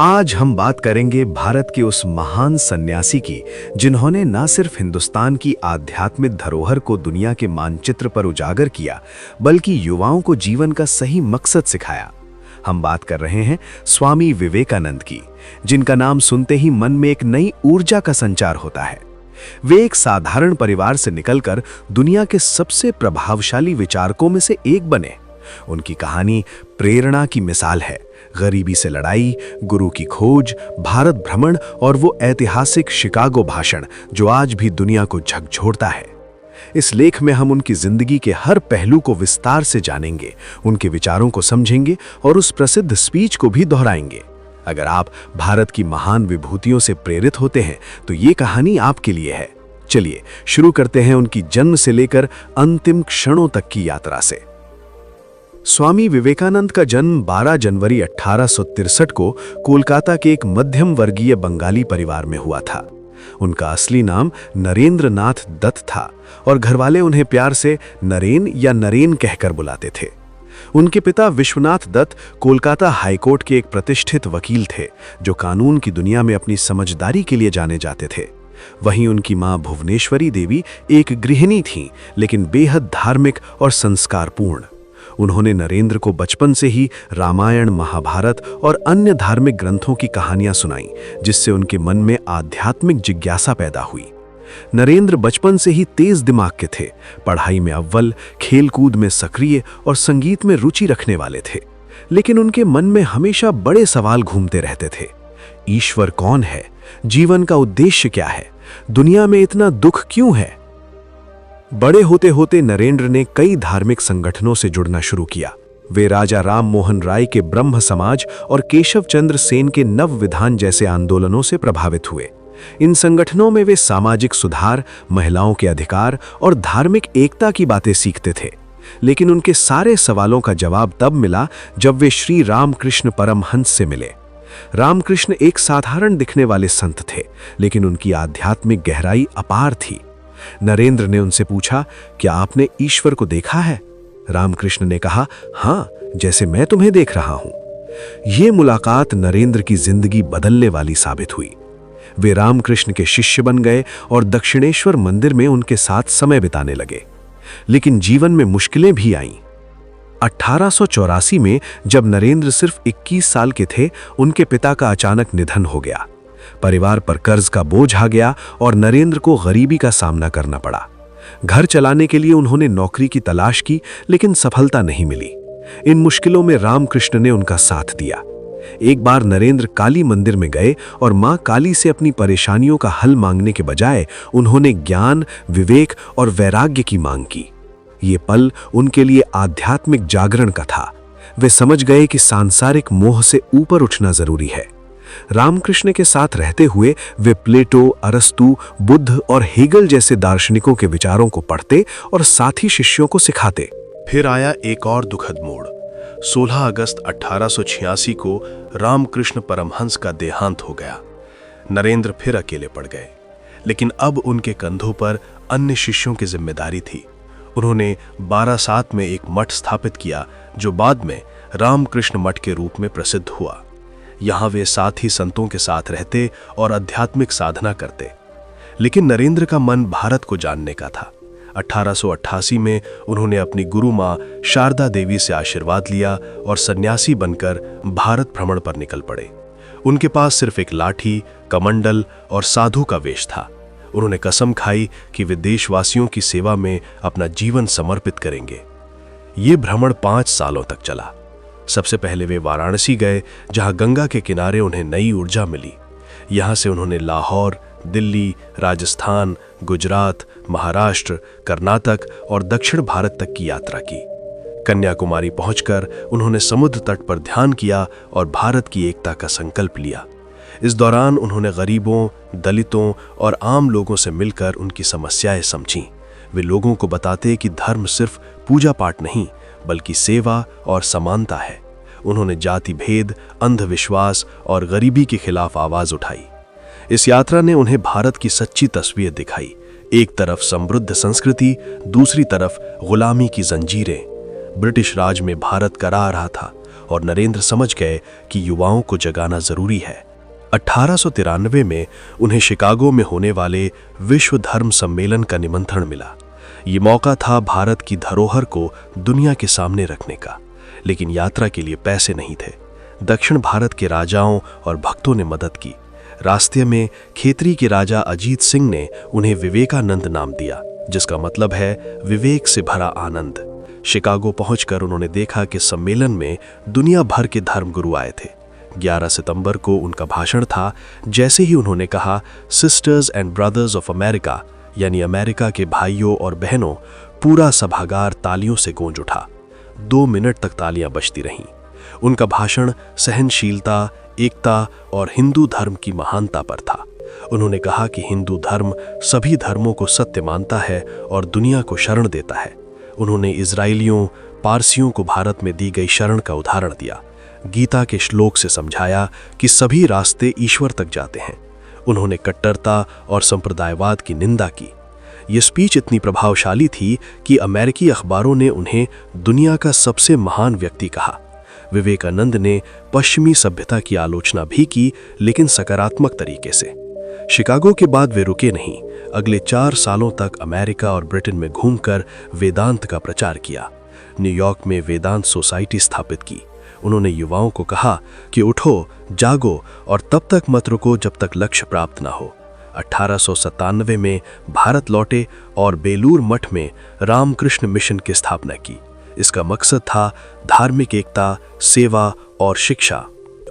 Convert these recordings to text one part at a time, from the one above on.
आज हम बात करेंगे भारत के उस महान सन्यासी की जिन्होंने न सिर्फ हिंदुस्तान की आध्यात्मिक धरोहर को दुनिया के मानचित्र पर उजागर किया, बल्कि युवाओं को जीवन का सही मकसद सिखाया। हम बात कर रहे हैं स्वामी विवेकानंद की, जिनका नाम सुनते ही मन में एक नई ऊर्जा का संचार होता है। वे एक साधारण परिवार से निकलकर दुनिया के सबसे प्रभावशाली विचारकों में से एक बने। उनकी कहानी प्रेरणा की मिसाल है। गरीबी से लड़ाई, गुरु की खोज, भारत भ्रमण और वो ऐतिहासिक शिकागो भाषण जो आज भी दुनिया को झकझोरता है। इस लेख में हम उनकी जिंदगी के हर पहलू को विस्तार से जानेंगे, उनके विचारों को समझेंगे और उस प्रसिद्ध स्पीच को भी दोहराएंगे। अगर आप भारत की महान विभूतियों से प्रेरित होते हैं तो ये कहानी आपके लिए है। चलिए शुरू करते हैं उनकी जन्म से लेकर अंतिम क्षणों तक की यात्रा से। स्वामी विवेकानंद का जन्म 12 जनवरी 1863 को कोलकाता के एक मध्यम वर्गीय बंगाली परिवार में हुआ था। उनका असली नाम नरेंद्र नाथ दत्त था और घरवाले उन्हें प्यार से नरेन या नरेन कहकर बुलाते थे। उनके पिता विश्वनाथ दत्त कोलकाता हाईकोर्ट के एक प्रतिष्ठित वकील थे, जो कानून की दुनिया में अपनी समझदारी के लिए जाने जाते थे। वहीं उनकी मां भुवनेश्वरी देवी एक गृहिणी थीं, लेकिन बेहद धार्मिक और संस्कारपूर्ण। उन्होंने नरेंद्र को बचपन से ही रामायण, महाभारत और अन्य धार्मिक ग्रंथों की कहानियां सुनाईं, जिससे उनके मन में आध्यात्मिक जिज्ञासा पैदा हुई। नरेंद्र बचपन से ही तेज दिमाग के थे, पढ़ाई में अव्वल, खेलकूद में सक्रिय और संगीत में रुचि रखने वाले थे। लेकिन उनके मन में हमेशा बड़े सवाल घूमते रहते थे। ईश्वर कौन है? जीवन का उद्देश्य क्या है? दुनिया में इतना दुख क्यों है? बड़े होते होते नरेंद्र ने कई धार्मिक संगठनों से जुड़ना शुरू किया। वे राजा राम मोहन राय के ब्रह्म समाज और केशव चंद्र सेन के नव विधान जैसे आंदोलनों से प्रभावित हुए। इन संगठनों में वे सामाजिक सुधार, महिलाओं के अधिकार और धार्मिक एकता की बातें सीखते थे। लेकिन उनके सारे सवालों का जवाब तब मिला जब वे श्री रामकृष्ण परमहंस से मिले। रामकृष्ण एक साधारण दिखने वाले संत थे, लेकिन उनकी आध्यात्मिक गहराई अपार थी। नरेंद्र ने उनसे पूछा, क्या आपने ईश्वर को देखा है? रामकृष्ण ने कहा, हाँ, जैसे मैं तुम्हें देख रहा हूं। यह मुलाकात नरेंद्र की जिंदगी बदलने वाली साबित हुई। वे रामकृष्ण के शिष्य बन गए और दक्षिणेश्वर मंदिर में उनके साथ समय बिताने लगे। लेकिन जीवन में मुश्किलें भी आईं। 1884 में जब नरेंद्र सिर्फ 21 साल के थे, उनके पिता का अचानक निधन हो गया। परिवार पर कर्ज का बोझ आ गया और नरेंद्र को गरीबी का सामना करना पड़ा। घर चलाने के लिए उन्होंने नौकरी की तलाश की, लेकिन सफलता नहीं मिली। इन मुश्किलों में रामकृष्ण ने उनका साथ दिया। एक बार नरेंद्र काली मंदिर में गए और मां काली से अपनी परेशानियों का हल मांगने के बजाय उन्होंने ज्ञान, विवेक और वैराग्य की मांग की। ये पल उनके लिए आध्यात्मिक जागरण का था। वे समझ गए कि सांसारिक मोह से ऊपर उठना जरूरी है। रामकृष्ण के साथ रहते हुए वे प्लेटो, अरस्तु, बुद्ध और हेगल जैसे दार्शनिकों के विचारों को पढ़ते और साथी शिष्यों को सिखाते। फिर आया एक और दुखद मोड़। 16 अगस्त 1886 को रामकृष्ण परमहंस का देहांत हो गया। नरेंद्र फिर अकेले पड़ गए, लेकिन अब उनके कंधों पर अन्य शिष्यों की जिम्मेदारी थी। उन्होंने 12/7 में एक मठ स्थापित किया, जो बाद में रामकृष्ण मठ के रूप में प्रसिद्ध हुआ। यहाँ वे साथी संतों के साथ रहते और आध्यात्मिक साधना करते। लेकिन नरेंद्र का मन भारत को जानने का था। 1888 में उन्होंने अपनी गुरु मां शारदा देवी से आशीर्वाद लिया और सन्यासी बनकर भारत भ्रमण पर निकल पड़े। उनके पास सिर्फ एक लाठी, कमंडल और साधु का वेश था। उन्होंने कसम खाई कि वे देशवासियों की सेवा में अपना जीवन समर्पित करेंगे। ये भ्रमण 5 सालों तक चला। सबसे पहले वे वाराणसी गए, जहां गंगा के किनारे उन्हें नई ऊर्जा मिली। यहां से उन्होंने लाहौर, दिल्ली, राजस्थान, गुजरात, महाराष्ट्र, कर्नाटक और दक्षिण भारत तक की यात्रा की। कन्याकुमारी पहुंचकर उन्होंने समुद्र तट पर ध्यान किया और भारत की एकता का संकल्प लिया। इस दौरान उन्होंने गरीबों, दलितों और आम लोगों से मिलकर उनकी समस्याएं समझीं। वे लोगों को बताते कि धर्म सिर्फ पूजा पाठ नहीं, बल्कि सेवा और समानता है। उन्होंने जाति भेद, अंधविश्वास और गरीबी के खिलाफ आवाज उठाई। इस यात्रा ने उन्हें भारत की सच्ची तस्वीर दिखाई। एक तरफ समृद्ध संस्कृति, दूसरी तरफ गुलामी की जंजीरें। ब्रिटिश राज में भारत करा रहा था और नरेंद्र समझ गए कि युवाओं को जगाना जरूरी है। 1893 में उन्हें शिकागो में होने वाले विश्व धर्म सम्मेलन का निमंत्रण मिला। ये मौका था भारत की धरोहर को दुनिया के सामने रखने का, लेकिन यात्रा के लिए पैसे नहीं थे। दक्षिण भारत के राजाओं और भक्तों ने मदद की। रास्ते में खेतरी के राजा अजीत सिंह ने उन्हें विवेकानंद नाम दिया, जिसका मतलब है विवेक से भरा आनंद। शिकागो पहुंचकर उन्होंने देखा कि सम्मेलन में दुनिया भर के धर्मगुरु आए थे। 11 सितंबर को उनका भाषण था। जैसे ही उन्होंने कहा, sisters and brothers of America, यानी अमेरिका के भाइयों और बहनों, पूरा सभागार तालियों से गूंज उठा। 2 मिनट तक तालियां बजती रहीं। उनका भाषण सहनशीलता, एकता और हिंदू धर्म की महानता पर था। उन्होंने कहा कि हिंदू धर्म सभी धर्मों को सत्य मानता है और दुनिया को शरण देता है। उन्होंने इजराइलियों, पारसियों को भारत में दी गई शरण का उदाहरण दिया। गीता के श्लोक से समझाया कि सभी रास्ते ईश्वर तक जाते हैं। उन्होंने कट्टरता और संप्रदायवाद की निंदा की। ये स्पीच इतनी प्रभावशाली थी कि अमेरिकी अखबारों ने उन्हें दुनिया का सबसे महान व्यक्ति कहा। विवेकानंद ने पश्चिमी सभ्यता की आलोचना भी की, लेकिन सकारात्मक तरीके से। शिकागो के बाद वे रुके नहीं। अगले 4 सालों तक अमेरिका और ब्रिटेन में घूमकर वेदांत का प्रचार किया। न्यूयॉर्क में वेदांत सोसाइटी स्थापित की। उन्होंने युवाओं को कहा कि उठो, जागो और तब तक मत रुको जब तक लक्ष्य प्राप्त ना हो। 1897 में भारत लौटे और बेलूर मठ में रामकृष्ण मिशन की स्थापना की। इसका मकसद था धार्मिक एकता, सेवा और शिक्षा।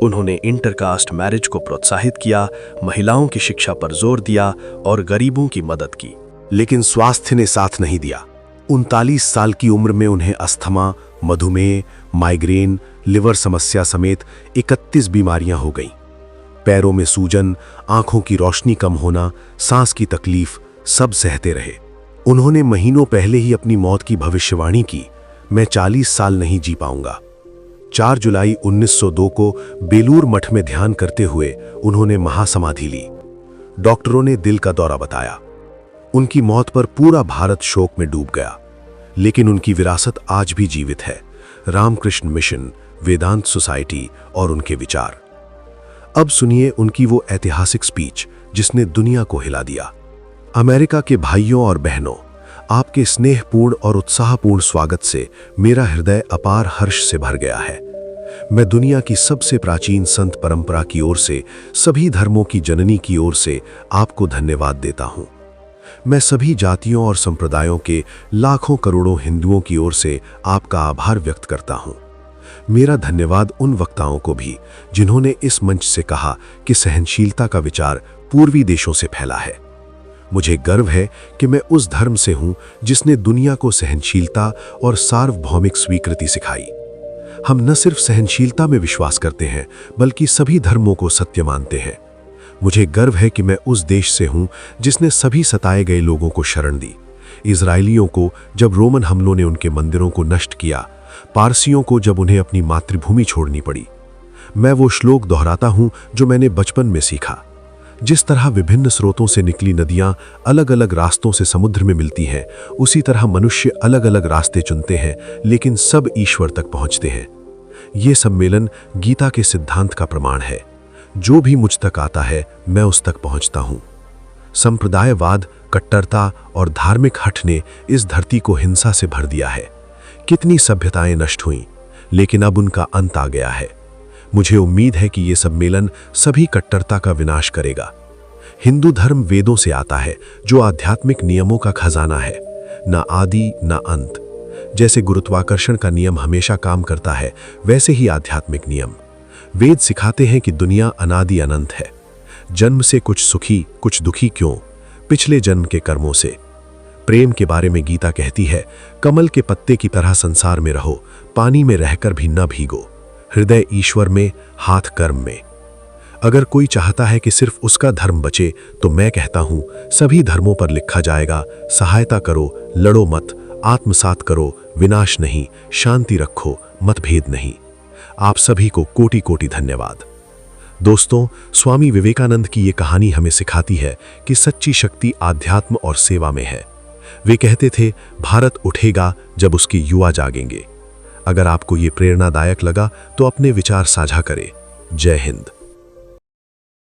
उन्होंने इंटरकास्ट मैरिज को प्रोत्साहित किया, महिलाओं की शिक्षा पर जोर दिया और गरीबों की मदद की। लेकिन स्वास्थ्य ने साथ नहीं दिया। 39 साल की उम्र में उन्हें अस्थमा, मधुमेह, माइग्रेन, लिवर समस्या समेत 31 बीमारियां हो गईं। पैरों में सूजन, आंखों की रोशनी कम होना, सांस की तकलीफ, सब सहते रहे। उन्होंने महीनों पहले ही अपनी मौत की भविष्यवाणी की, मैं 40 साल नहीं जी पाऊंगा। 4 जुलाई 1902 को बेलूर मठ में ध्यान करते हुए उन्होंने महासमाधि ली। डॉक्टरों ने दिल का दौरा बताया। उनकी मौत पर पूरा भारत शोक में डूब गया, लेकिन उनकी विरासत आज भी जीवित है। रामकृष्ण मिशन, वेदांत सोसाइटी और उनके विचार। अब सुनिए उनकी वो ऐतिहासिक स्पीच जिसने दुनिया को हिला दिया। अमेरिका के भाइयों और बहनों, आपके स्नेहपूर्ण और उत्साहपूर्ण स्वागत से मेरा हृदय अपार हर्ष से भर गया है। मैं दुनिया की सबसे प्राचीन संत परंपरा की ओर से, सभी धर्मों की जननी की ओर से आपको धन्यवाद देता हूं। मैं सभी जातियों और संप्रदायों के लाखों करोड़ों हिंदुओं की ओर से आपका आभार व्यक्त करता हूं। मेरा धन्यवाद उन वक्ताओं को भी जिन्होंने इस मंच से कहा कि सहनशीलता का विचार पूर्वी देशों से फैला है। मुझे गर्व है कि मैं उस धर्म से हूं जिसने दुनिया को सहनशीलता और सार्वभौमिक स्वीकृति सिखाई। हम न सिर्फ सहनशीलता में विश्वास करते हैं, बल्कि सभी धर्मों को सत्य मानते हैं। मुझे गर्व है कि मैं उस देश से हूं जिसने सभी सताए गए लोगों को शरण दी। इजराइलियों को जब रोमन हमलों ने उनके मंदिरों को नष्ट किया, पारसियों को जब उन्हें अपनी मातृभूमि छोड़नी पड़ी। मैं वो श्लोक दोहराता हूं जो मैंने बचपन में सीखा। जिस तरह विभिन्न स्रोतों से निकली नदियां अलग अलग रास्तों से समुद्र में मिलती हैं, उसी तरह मनुष्य अलग अलग रास्ते चुनते हैं, लेकिन सब ईश्वर तक पहुंचते हैं। ये सम्मेलन गीता के सिद्धांत का प्रमाण है। जो भी मुझ तक आता है, मैं उस तक पहुंचता हूं। संप्रदायवाद, कट्टरता और धार्मिक हठ ने इस धरती को हिंसा से भर दिया है। कितनी सभ्यताएं नष्ट हुईं, लेकिन अब उनका अंत आ गया है। मुझे उम्मीद है कि ये सम्मेलन सभी कट्टरता का विनाश करेगा। हिंदू धर्म वेदों से आता है, जो आध्यात्मिक नियमों का खजाना है, ना आदि ना अंत। जैसे गुरुत्वाकर्षण का नियम हमेशा काम करता है, वैसे ही आध्यात्मिक नियम। वेद सिखाते हैं कि दुनिया अनादि अनंत है। जन्म से कुछ सुखी कुछ दुखी क्यों? पिछले जन्म के कर्मों से। प्रेम के बारे में गीता कहती है, कमल के पत्ते की तरह संसार में रहो, पानी में रहकर भी न भीगो। हृदय ईश्वर में, हाथ कर्म में। अगर कोई चाहता है कि सिर्फ उसका धर्म बचे, तो मैं कहता हूं सभी धर्मों पर लिखा जाएगा, सहायता करो, लड़ो मत, आत्मसात करो, विनाश नहीं, शांति रखो, मतभेद नहीं। आप सभी को कोटि कोटि धन्यवाद। दोस्तों, स्वामी विवेकानंद की ये कहानी हमें सिखाती है कि सच्ची शक्ति आध्यात्म और सेवा में है। वे कहते थे, भारत उठेगा जब उसके युवा जागेंगे। अगर आपको ये प्रेरणादायक लगा तो अपने विचार साझा करें। जय हिंद।